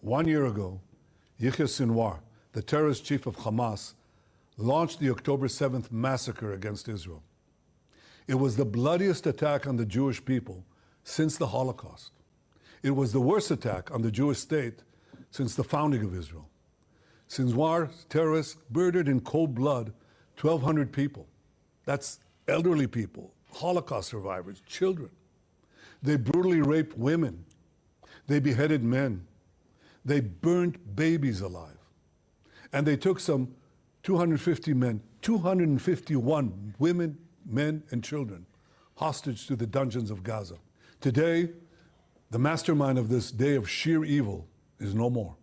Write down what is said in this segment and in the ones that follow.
1 year ago, Yahya Sinwar, the terrorist chief of Hamas, launched the October 7th massacre against Israel. It was the bloodiest attack on the Jewish people since the Holocaust. It was the worst attack on the Jewish state since the founding of Israel. Sinwar's terrorists murdered in cold blood 1,200 people. That's elderly people, Holocaust survivors, children. They brutally raped women. They beheaded men. They burnt babies alive. And they took some 250 men, 251 women, men, and children hostage to the dungeons of Gaza. Today, the mastermind of this day of sheer evil is no more.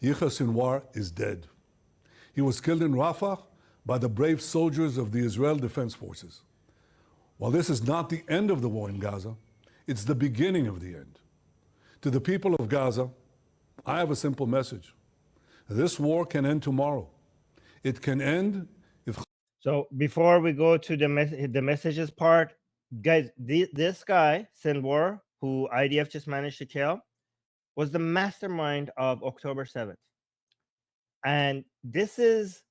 Yahya Sinwar is dead. He was killed in Rafah by the brave soldiers of the Israel Defense Forces. While this is not the end of the war in Gaza, it's the beginning of the end. To the people of Gaza, I have a simple message. This war can end tomorrow. It can end if... So before we go to the messages part, guys, this guy, Sinwar, who IDF just managed to kill, was the mastermind of October 7th. And this is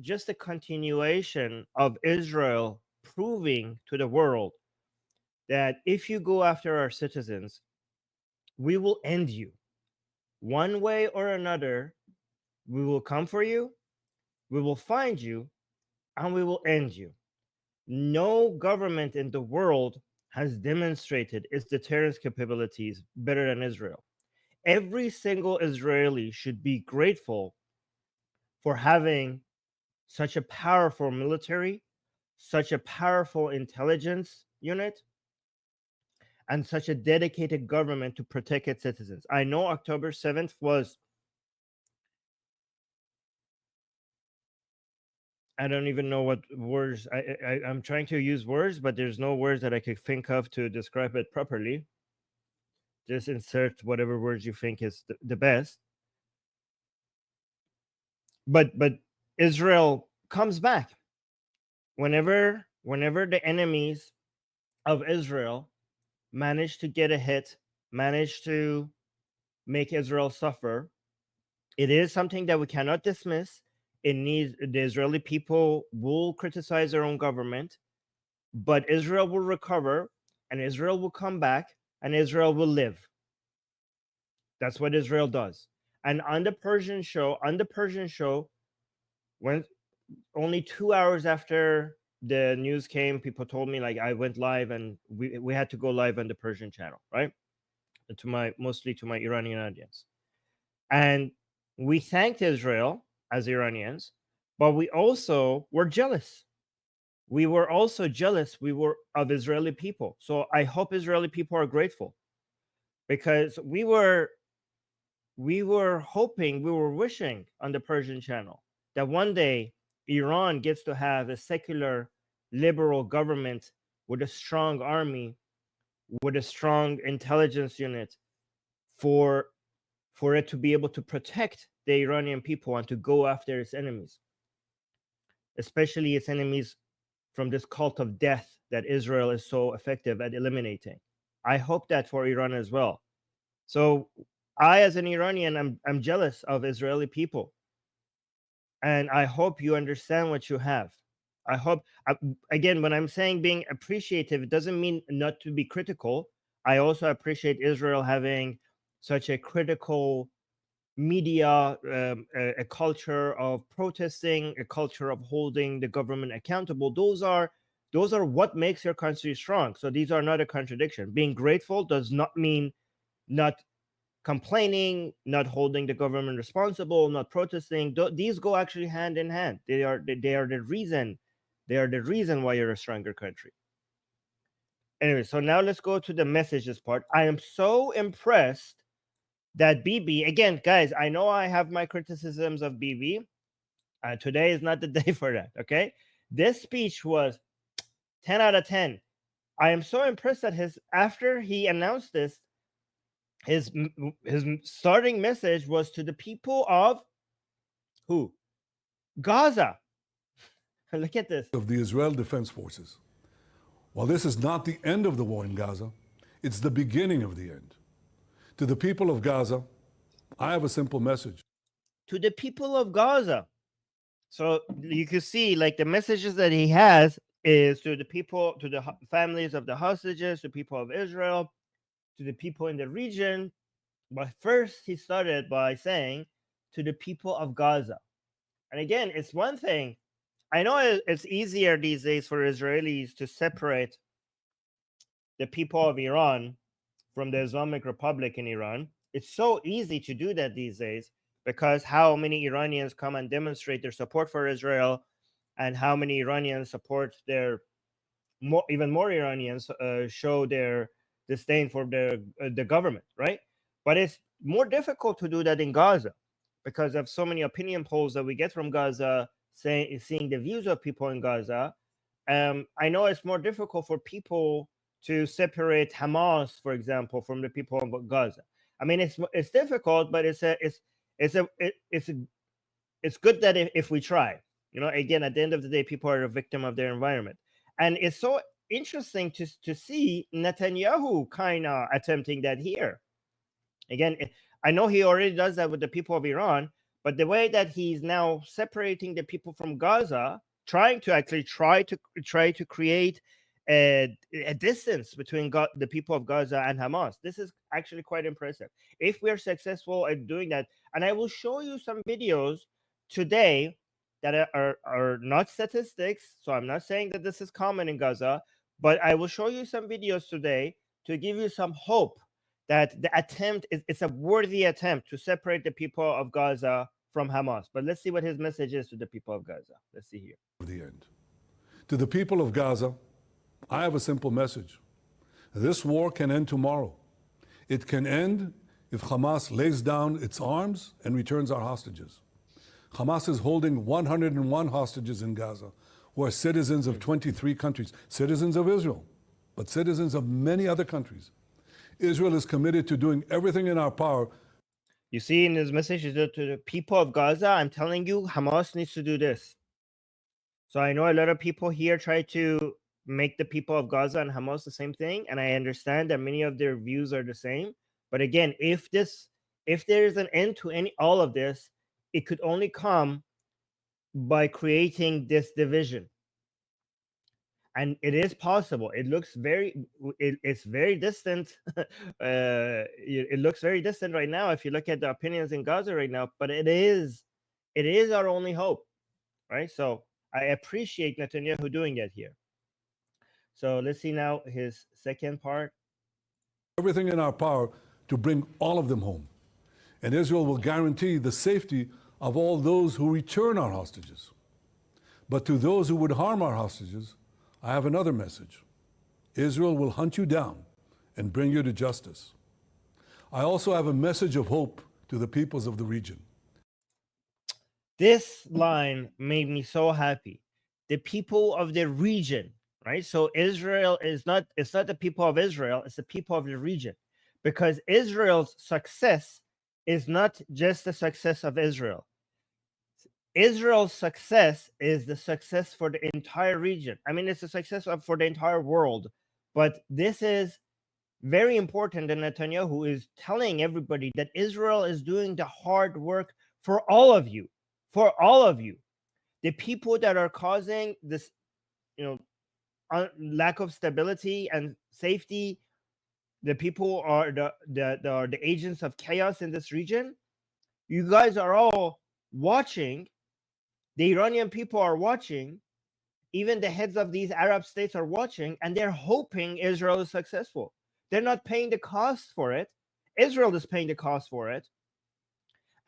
just a continuation of Israel proving to the world that if you go after our citizens, we will end you. One way or another, we will come for you, we will find you, and we will end you. No government in the world has demonstrated its deterrence capabilities better than Israel. Every single Israeli should be grateful for having such a powerful military, such a powerful intelligence unit, and such a dedicated government to protect its citizens. I know October 7th was, I don't even know what words, I'm trying to use words, but there's no words that I could think of to describe it properly. Just insert whatever words you think is the best. But Israel comes back. Whenever the enemies of Israel manage to get a hit, manage to make Israel suffer, it is something that we cannot dismiss. It needs, the Israeli people will criticize their own government, but Israel will recover, and Israel will come back, and Israel will live. That's what Israel does. And on the Persian show, when only 2 hours after the news came, people told me, like, I went live, and we had to go live on the Persian channel, right? Mostly to my Iranian audience. And we thanked Israel as Iranians, but we also were jealous. We were also jealous of Israeli people. So I hope Israeli people are grateful, because we were hoping, we were wishing on the Persian channel that one day Iran gets to have a secular, liberal government with a strong army, with a strong intelligence unit for it to be able to protect the Iranian people and to go after its enemies, especially its enemies from this cult of death that Israel is so effective at eliminating. I hope that for Iran as well. So I, as an Iranian, I'm jealous of Israeli people. And I hope you understand what you have. I hope, again, when I'm saying being appreciative, it doesn't mean not to be critical. I also appreciate Israel having such a critical media, a culture of protesting, a culture of holding the government accountable. Those are what makes your country strong. So these are not a contradiction. Being grateful does not mean not complaining, not holding the government responsible, not protesting. These go actually hand in hand. They are the reason why you're a stronger country. Anyway, so now let's go to the messages part. I am so impressed that Bibi, again, guys, I know I have my criticisms of Bibi. Today is not the day for that, okay? This speech was 10 out of 10. I am so impressed that after he announced this, his starting message was to the people of who? Gaza. Look at this. Of the Israel Defense Forces. While this is not the end of the war in Gaza, it's the beginning of the end. To the people of Gaza, I have a simple message. To the people of Gaza. So you can see, like, the messages that he has is to the people, to the families of the hostages, to people of Israel, to the people in the region. But first, he started by saying to the people of Gaza. And again, it's one thing. I know it's easier these days for Israelis to separate the people of Iran from the Islamic Republic in Iran. It's so easy to do that these days because how many Iranians come and demonstrate their support for Israel, and how many Iranians support their even more Iranians show their disdain for the government, right? But it's more difficult to do that in Gaza because of so many opinion polls that we get from Gaza, seeing the views of people in Gaza. I know it's more difficult for people to separate Hamas, for example, from the people of Gaza. I mean, it's difficult, but it's good that if we try. You know, again, at the end of the day, people are a victim of their environment, and it's so interesting to see Netanyahu kind of attempting that here. Again, I know he already does that with the people of Iran, but the way that he's now separating the people from Gaza, trying to actually try to create a distance between the people of Gaza and Hamas. This is actually quite impressive. If we are successful at doing that, and I will show you some videos today that are not statistics, so I'm not saying that this is common in Gaza, but I will show you some videos today to give you some hope that the attempt it's a worthy attempt to separate the people of Gaza from Hamas. But let's see what his message is to the people of Gaza. Let's see here. The end. To the people of Gaza, I have a simple message. This war can end tomorrow. It can end if Hamas lays down its arms and returns our hostages. Hamas is holding 101 hostages in Gaza, who are citizens of 23 countries, citizens of Israel, but citizens of many other countries. Israel is committed to doing everything in our power. You see in his message to the people of Gaza, I'm telling you, Hamas needs to do this. So I know a lot of people here try to make the people of Gaza and Hamas the same thing, and I understand that many of their views are the same. But again, if there is an end to all of this, it could only come by creating this division. And it is possible. It looks it's very distant. It looks very distant right now if you look at the opinions in Gaza right now, but it is our only hope, right? So I appreciate Netanyahu doing that here. So let's see now his second part. Everything in our power to bring all of them home. And Israel will guarantee the safety of all those who return our hostages. But to those who would harm our hostages, I have another message. Israel will hunt you down and bring you to justice. I also have a message of hope to the peoples of the region. This line made me so happy. The people of the region, right? So Israel it's not the people of Israel, it's the people of the region. Because Israel's success is not just the success of Israel. Israel's success is the success for the entire region. I mean, it's a success for the entire world. But this is very important that Netanyahu is telling everybody that Israel is doing the hard work for all of you. For all of you. The people that are causing this, lack of stability and safety, the people are the agents of chaos in this region. You guys are all watching. The Iranian people are watching, even the heads of these Arab states are watching, and they're hoping Israel is successful. They're not paying the cost for it. Israel is paying the cost for it.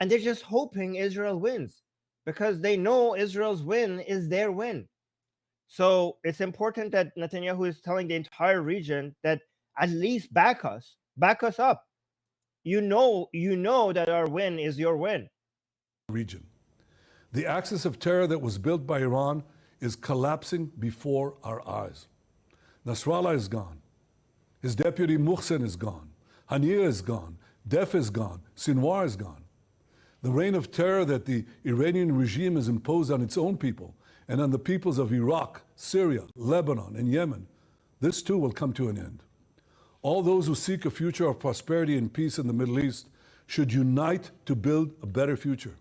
And they're just hoping Israel wins because they know Israel's win is their win. So it's important that Netanyahu is telling the entire region that at least back us up. You know that our win is your win. Region. The axis of terror that was built by Iran is collapsing before our eyes. Nasrallah is gone. His deputy Muhsin is gone. Haniyeh is gone. Def is gone. Sinwar is gone. The reign of terror that the Iranian regime has imposed on its own people and on the peoples of Iraq, Syria, Lebanon, and Yemen, this too will come to an end. All those who seek a future of prosperity and peace in the Middle East should unite to build a better future.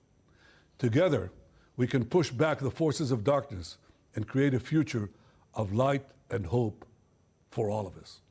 Together, we can push back the forces of darkness and create a future of light and hope for all of us.